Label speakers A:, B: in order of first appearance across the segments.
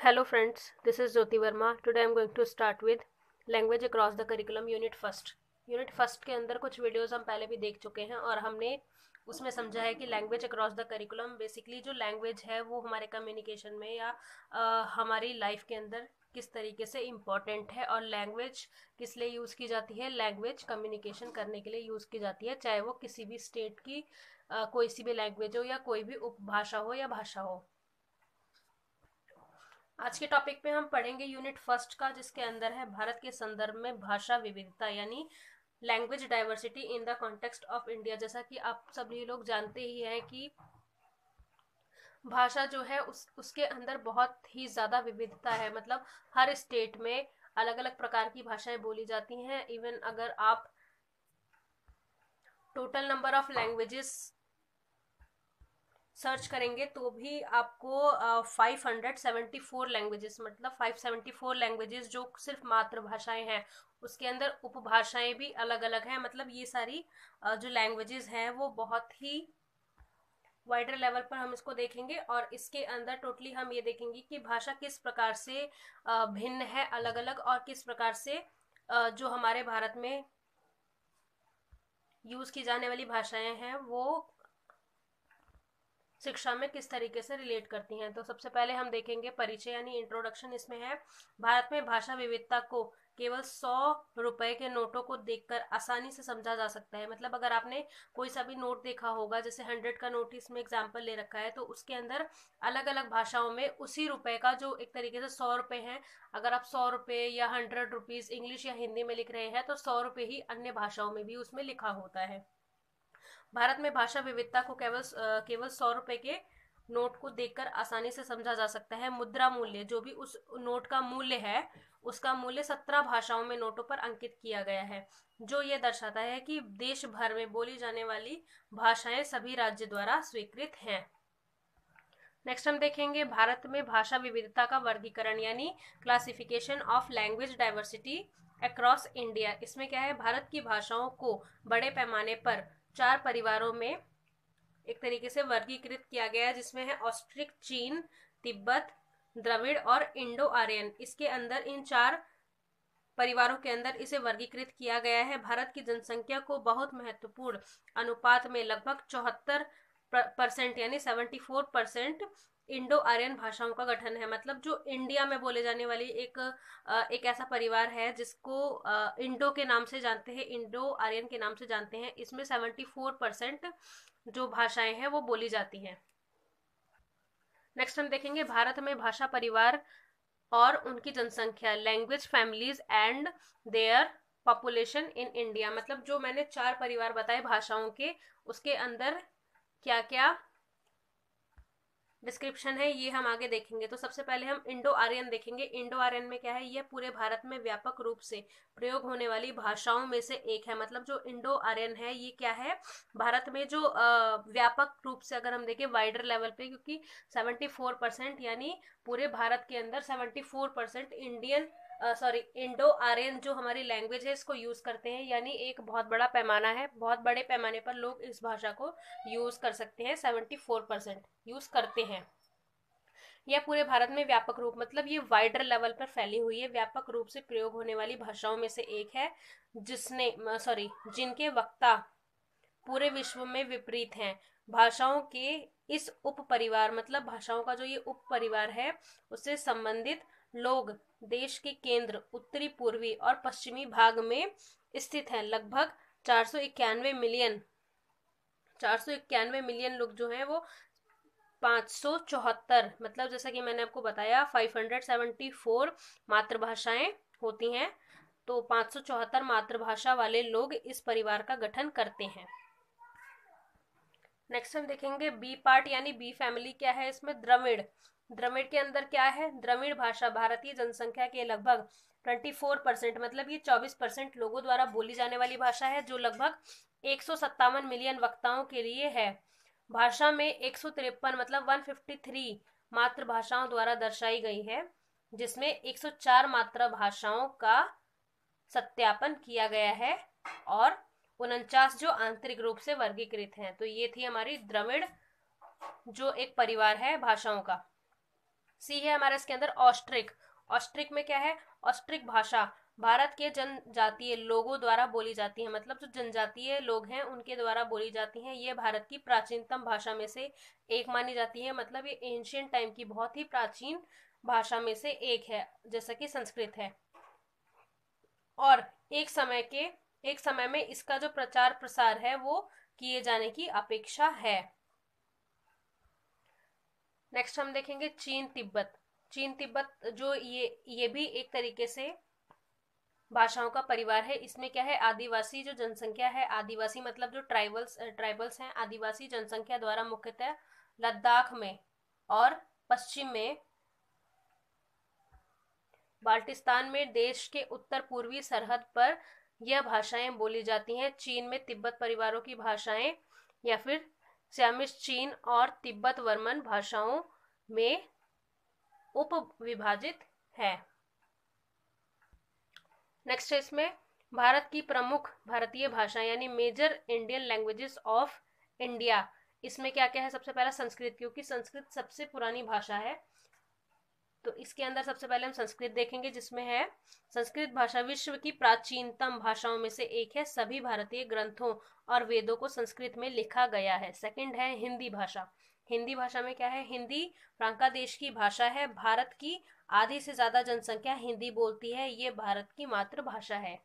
A: Hello friends, this is Jyoti Verma. Today I am going to start with Language Across the Curriculum Unit First. Unit first के अंदर कुछ videos हम पहले भी देख चुके हैं और हमने उसमें समझा है कि language across the curriculum basically जो लैंग्वेज है वो हमारे कम्युनिकेशन में या हमारी लाइफ के अंदर किस तरीके से इम्पॉर्टेंट है और लैंग्वेज किस लिए यूज़ की जाती है। लैंग्वेज कम्युनिकेशन करने के लिए यूज़ की जाती है, चाहे वो किसी भी स्टेट की कोई सी भी लैंग्वेज हो या कोई भी उपभाषा हो या भाषा हो। आज के टॉपिक पे हम पढ़ेंगे यूनिट फर्स्ट का, जिसके अंदर है भारत के संदर्भ में भाषा विविधता यानी language diversity in the context of India. जैसा कि आप सभी लोग जानते ही हैं कि भाषा जो है उसके अंदर बहुत ही ज़्यादा विविधता है। मतलब हर स्टेट में अलग अलग प्रकार की भाषाएं बोली जाती हैं। इवन अगर आप total number of languages search करेंगे तो भी आपको 574 लैंग्वेजेस, मतलब 574 लैंग्वेजेस जो सिर्फ मातृभाषाएं हैं, उसके अंदर उपभाषाएं भी अलग अलग हैं। मतलब ये सारी जो लैंग्वेजेस हैं वो बहुत ही वाइडर लेवल पर हम इसको देखेंगे और इसके अंदर टोटली हम ये देखेंगे कि भाषा किस प्रकार से भिन्न है अलग अलग, और किस प्रकार से जो हमारे भारत में यूज की जाने वाली भाषाएं हैं वो शिक्षा में किस तरीके से रिलेट करती हैं। तो सबसे पहले हम देखेंगे परिचय यानी इंट्रोडक्शन। इसमें है भारत में भाषा विविधता को केवल 100 रुपए के नोटों को देखकर आसानी से समझा जा सकता है। मतलब अगर आपने कोई सा भी नोट देखा होगा, जैसे 100 का नोट इसमें एग्जाम्पल ले रखा है, तो उसके अंदर अलग अलग भाषाओं में उसी रुपए का जो एक तरीके से 100 रुपए है, अगर आप 100 रुपए या 100 रुपीज इंग्लिश या हिंदी में लिख रहे हैं तो 100 रुपए ही अन्य भाषाओं में भी उसमें लिखा होता है। भारत में भाषा विविधता को केवल 100 रुपए के नोट को देखकर आसानी से समझा जा सकता है। मुद्रा मूल्य, जो भी उस नोट का मूल्य है, उसका मूल्य 17 भाषाओं में नोटों पर अंकित किया गया है, जो ये दर्शाता है कि देश भर में बोली जाने वाली भाषाएं सभी राज्य द्वारा स्वीकृत हैं। नेक्स्ट हम देखेंगे भारत में भाषा विविधता का वर्गीकरण यानी classification of language diversity across India. इसमें क्या है, भारत की भाषाओं को बड़े पैमाने पर 4 परिवारों में एक तरीके से वर्गीकृत किया गया है, जिसमें है ऑस्ट्रिक, चीन, तिब्बत, द्रविड़ और इंडो आर्यन। इसके अंदर इन 4 परिवारों के अंदर इसे वर्गीकृत किया गया है। भारत की जनसंख्या को बहुत महत्वपूर्ण अनुपात में लगभग 74% यानी 74% इंडो आर्यन भाषाओं का गठन है। मतलब जो इंडिया में बोले जाने वाली एक ऐसा परिवार है जिसको इंडो के नाम से जानते हैं, इंडो आर्यन के नाम से जानते हैं। इसमें 74% जो भाषाएं हैं वो बोली जाती हैं। नेक्स्ट हम देखेंगे भारत में भाषा परिवार और उनकी जनसंख्या, language families and their population in India. मतलब जो मैंने 4 परिवार बताए भाषाओं के, उसके अंदर क्या क्या डिस्क्रिप्शन है ये हम आगे देखेंगे। तो सबसे पहले हम इंडो आर्यन देखेंगे। इंडो आर्यन में क्या है, ये पूरे भारत में व्यापक रूप से प्रयोग होने वाली भाषाओं में से एक है। मतलब जो इंडो आर्यन है ये क्या है, भारत में जो व्यापक रूप से अगर हम देखें वाइडर लेवल पे, क्योंकि 74% यानी पूरे भारत के अंदर 74% इंडो आर्यन जो हमारी लैंग्वेज है इसको यूज करते हैं। यानी एक बहुत बड़ा पैमाना है, बहुत बड़े पैमाने पर लोग इस भाषा को यूज कर सकते हैं, 74% यूज करते हैं। यह पूरे भारत में व्यापक रूप, मतलब ये वाइडर लेवल पर फैली हुई है, व्यापक रूप से प्रयोग होने वाली भाषाओं में से एक है, जिनके वक्ता पूरे विश्व में विपरीत हैं। भाषाओं के इस उप परिवार, मतलब भाषाओं का जो ये उप परिवार है, उससे संबंधित लोग देश के केंद्र, उत्तरी, पूर्वी और पश्चिमी भाग में स्थित हैं। लगभग 491 मिलियन लोग जो हैं वो 574, मतलब जैसा कि मैंने आपको बताया 574 मातृभाषाएं होती हैं, तो 574 मातृभाषा वाले लोग इस परिवार का गठन करते हैं। नेक्स्ट हम देखेंगे बी पार्ट यानी बी फैमिली क्या है। इसमें द्रविड़ के अंदर क्या है, द्रविड़ भाषा भारतीय जनसंख्या के लगभग 24%, मतलब ये 24% लोगों द्वारा बोली जाने वाली भाषा है, जो लगभग 157 मिलियन वक्ताओं के लिए है। भाषा में 153 मतलब 153 मातृभाषाओं द्वारा दर्शाई गई है, जिसमें 104 मातृभाषाओं का सत्यापन किया गया है और 49 जो आंतरिक रूप से वर्गीकृत हैं। तो ये थी हमारी द्रविड़ जो एक परिवार है भाषाओं का। सी है हमारा इसके अंदर ऑस्ट्रिक। ऑस्ट्रिक में क्या है, ऑस्ट्रिक भाषा भारत के जनजातीय लोगों द्वारा बोली जाती है, मतलब जो जनजातीय लोग हैं उनके द्वारा बोली जाती हैं। ये भारत की प्राचीनतम भाषा में से एक मानी जाती है, मतलब ये एंशियंट टाइम की बहुत ही प्राचीन भाषा में से एक है, जैसा कि संस्कृत है। और एक समय में इसका जो प्रचार प्रसार है वो किए जाने की अपेक्षा है। नेक्स्ट हम देखेंगे चीन तिब्बत। चीन तिब्बत जो ये भी एक तरीके से भाषाओं का परिवार है। इसमें क्या है, आदिवासी जो जनसंख्या है, आदिवासी मतलब जो ट्राइबल्स हैं, आदिवासी जनसंख्या द्वारा मुख्यतः लद्दाख में और पश्चिम में बाल्टिस्तान में देश के उत्तर पूर्वी सरहद पर यह भाषाएं बोली जाती हैं। चीन में तिब्बत परिवारों की भाषाएं या फिर सियामिश चीन और तिब्बत वर्मन भाषाओं में उप विभाजित है। नेक्स्ट है इसमें भारत की प्रमुख भारतीय भाषा यानी major Indian languages of India. इसमें क्या क्या है, सबसे पहला संस्कृत, क्योंकि संस्कृत सबसे पुरानी भाषा है तो इसके अंदर सबसे पहले हम संस्कृत देखेंगे, जिसमें है संस्कृत भाषा विश्व की प्राचीनतम भाषाओं में से एक है। सभी भारतीय ग्रंथों और वेदों को संस्कृत में लिखा गया है। सेकंड है हिंदी भाषा। हिंदी भाषा में क्या है, हिंदी फ्रांका देश की भाषा है। भारत की आधी से ज्यादा जनसंख्या हिंदी बोलती है, ये भारत की मातृभाषा है।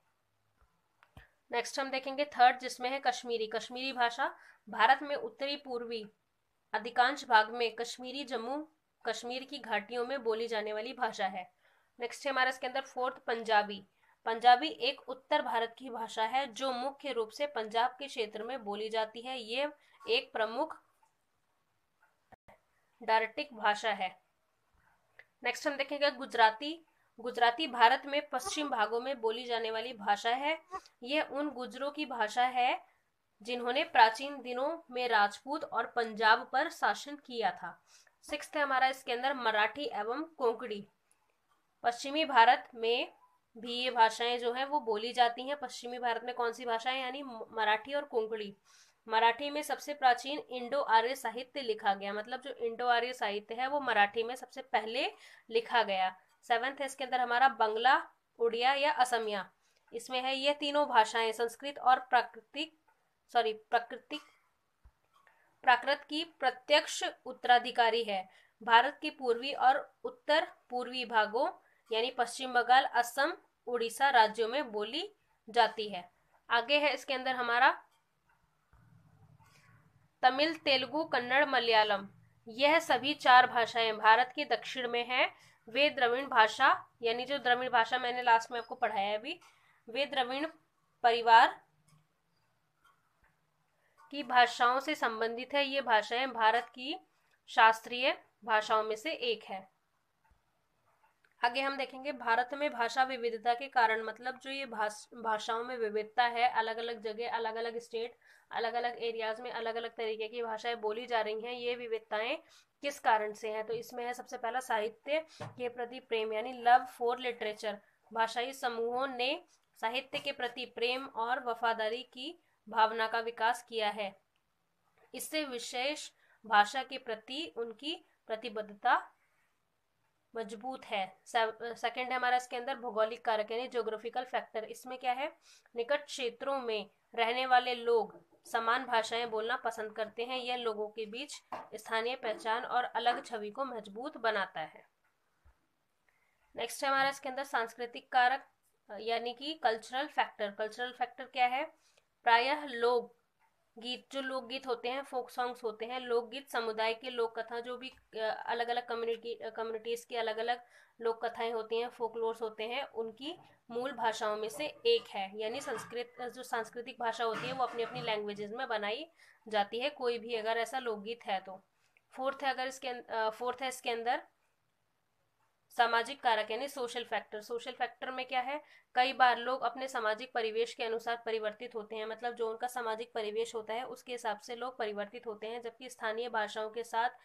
A: नेक्स्ट हम देखेंगे थर्ड, जिसमें है कश्मीरी। कश्मीरी भाषा भारत में उत्तरी पूर्वी अधिकांश भाग में कश्मीरी जम्मू कश्मीर की घाटियों में बोली जाने वाली भाषा है। नेक्स्ट है हमारा इसके अंदर फोर्थ पंजाबी। पंजाबी एक उत्तर भारत की भाषा है जो मुख्य रूप से पंजाब के क्षेत्र में बोली जाती है। ये एक प्रमुख डायलेक्टिक भाषा है। नेक्स्ट हम देखेंगे गुजराती। गुजराती भारत में पश्चिम भागों में बोली जाने वाली भाषा है। यह उन गुजरों की भाषा है जिन्होंने प्राचीन दिनों में राजपूत और पंजाब पर शासन किया था। सिक्स्थ है हमारा इसके अंदर मराठी एवं कोंकणी। पश्चिमी भारत में भी ये भाषाएं जो है वो बोली जाती हैं। पश्चिमी भारत में कौन सी भाषाएं, यानी मराठी और कोंकणी। मराठी में सबसे प्राचीन इंडो आर्य साहित्य लिखा गया, मतलब जो इंडो आर्य साहित्य है वो मराठी में सबसे पहले लिखा गया। सेवेंथ है इसके अंदर हमारा बंगला, उड़िया या असमिया। इसमें है ये तीनों भाषाएं संस्कृत और प्राकृत की प्रत्यक्ष उत्तराधिकारी है। भारत के पूर्वी और उत्तर पूर्वी भागों यानी पश्चिम बंगाल, असम, उड़ीसा राज्यों में बोली जाती है। आगे है इसके अंदर हमारा तमिल, तेलुगु, कन्नड़, मलयालम। यह सभी चार भाषाएं भारत के दक्षिण में हैं। वे द्रविड़ भाषा यानी जो द्रविड़ भाषा मैंने लास्ट में आपको पढ़ाया अभी, वे द्रविड़ परिवार की भाषाओं से संबंधित है। ये भाषाएं भारत की शास्त्रीय भाषाओं में से एक है। आगे हम देखेंगे भारत में भाषा विविधता के कारण, मतलब जो ये भाषाओं में विविधता है, अलग अलग जगह, अलग अलग स्टेट, अलग अलग एरियाज में अलग अलग तरीके की भाषाएं बोली जा रही हैं, ये विविधताएं किस कारण से हैं। तो इसमें है सबसे पहला साहित्य के प्रति प्रेम यानी लव फॉर लिटरेचर। भाषाई समूहों ने साहित्य के प्रति प्रेम और वफादारी की भावना का विकास किया है। इससे विशेष भाषा के प्रति उनकी प्रतिबद्धता मजबूत है। सेकंड है हमारा इसके अंदर भौगोलिक कारक यानी ज्योग्राफिकल फैक्टर। इसमें क्या है, निकट क्षेत्रों में रहने वाले लोग समान भाषाएं बोलना पसंद करते हैं। यह लोगों के बीच स्थानीय पहचान और अलग छवि को मजबूत बनाता है। नेक्स्ट है हमारा इसके अंदर सांस्कृतिक कारक यानी कि कल्चरल फैक्टर। कल्चरल फैक्टर क्या है, प्रायः लोग गीत, जो लोकगीत होते हैं, फोक सॉन्ग्स होते हैं, लोकगीत समुदाय के लोक कथा, जो भी अलग अलग कम्युनिटीज की अलग अलग लोक कथाएं होती हैं, फोकलोर्स होते हैं, उनकी मूल भाषाओं में से एक है। यानी संस्कृत जो सांस्कृतिक भाषा होती है वो अपनी अपनी लैंग्वेजेस में बनाई जाती है, कोई भी अगर ऐसा लोकगीत है तो। फोर्थ है इसके अंदर सामाजिक कारक यानी सोशल फैक्टर। सोशल फैक्टर में क्या है, कई बार लोग अपने सामाजिक परिवेश के अनुसार परिवर्तित होते हैं, मतलब जो उनका सामाजिक परिवेश होता है उसके हिसाब से लोग परिवर्तित होते हैं, जबकि स्थानीय भाषाओं के साथ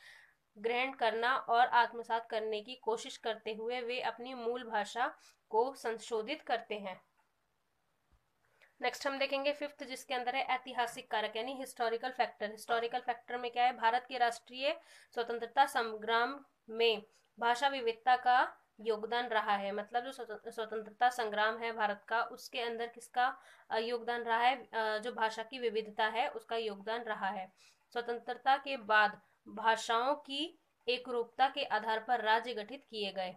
A: ग्रहण करना और आत्मसात करने की कोशिश करते हुए वे अपनी मूल भाषा को संशोधित करते हैं। नेक्स्ट हम देखेंगे फिफ्थ, जिसके अंदर है ऐतिहासिक कारक यानी हिस्टोरिकल फैक्टर। हिस्टोरिकल फैक्टर में क्या है, भारत के राष्ट्रीय स्वतंत्रता संग्राम में भाषा विविधता का योगदान रहा है, मतलब जो स्वतंत्रता संग्राम है भारत का, उसके अंदर किसका योगदान रहा है? जो भाषा की विविधता है उसका योगदान रहा है। स्वतंत्रता के बाद भाषाओं की एकरूपता के आधार पर राज्य गठित किए गए।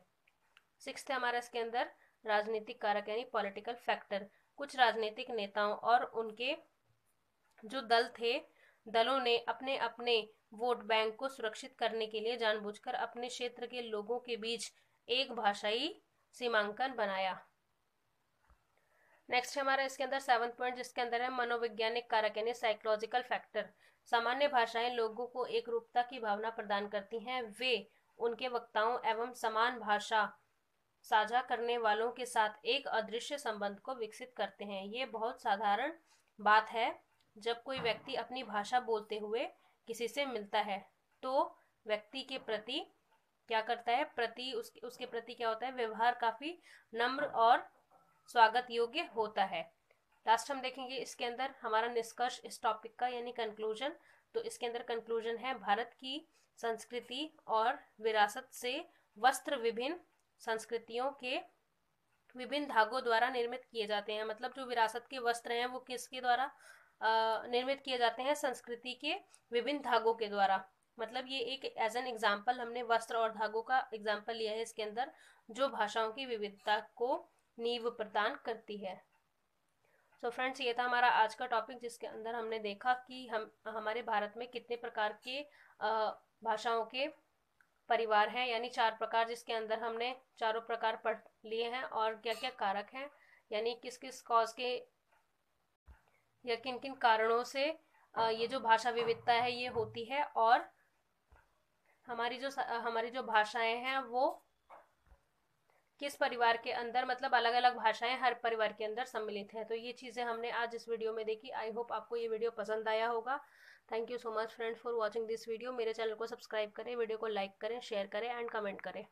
A: सिक्स्थ है हमारा इसके अंदर राजनीतिक कारक यानी पॉलिटिकल फैक्टर। कुछ राजनीतिक नेताओं और उनके जो दल थे, दलों ने अपने अपने वोट बैंक को सुरक्षित करने के लिए जानबूझकर अपने क्षेत्र के लोगों के बीच एक भाषाई सीमांकन बनाया। नेक्स्ट हमारा इसके अंदर 7th पॉइंट, जिसके अंदर है मनोवैज्ञानिक कारक यानी साइकोलॉजिकल फैक्टर। सामान्य भाषाएं लोगों को एक रूपता की भावना प्रदान करती हैं। वे उनके वक्ताओं एवं समान भाषा साझा करने वालों के साथ एक अदृश्य संबंध को विकसित करते हैं। ये बहुत साधारण बात है। जब कोई व्यक्ति अपनी भाषा बोलते हुए किसी से मिलता है तो व्यक्ति के प्रति क्या करता है, उसके प्रति क्या होता है, व्यवहार काफी नम्र और स्वागत योग्य होता है। लास्ट हम देखेंगे इसके अंदर हमारा निष्कर्ष इस टॉपिक का यानी कंक्लूजन। तो इसके अंदर कंक्लूजन है, भारत की संस्कृति और विरासत से वस्त्र विभिन्न संस्कृतियों के विभिन्न धागों द्वारा निर्मित किए जाते हैं। मतलब जो विरासत के वस्त्र हैं वो किसके द्वारा निर्मित किए जाते हैं? संस्कृति के विभिन्न धागों के द्वारा। मतलब ये एक एज एन एग्जाम्पल हमने वस्त्र और धागों का एग्जाम्पल लिया है इसके अंदर, जो भाषाओं की विविधता को नींव प्रदान करती है। सो फ्रेंड्स, ये था हमारा आज का टॉपिक, जिसके अंदर हमने देखा कि हमारे भारत में कितने प्रकार के भाषाओं के परिवार हैं, यानी 4 प्रकार, जिसके अंदर हमने चारों प्रकार पढ़ लिए हैं और क्या क्या कारक हैं, यानी किस किस कॉज के या किन किन कारणों से ये जो भाषा विविधता है ये होती है, और हमारी जो भाषाएं हैं वो किस परिवार के अंदर, मतलब अलग अलग भाषाएं हर परिवार के अंदर सम्मिलित है। तो ये चीजें हमने आज इस वीडियो में देखी। आई होप आपको ये वीडियो पसंद आया होगा। Thank you so much friends for watching this video. मेरे चैनल को सब्सक्राइब करें, वीडियो को लाइक करें, शेयर करें एंड कमेंट करें।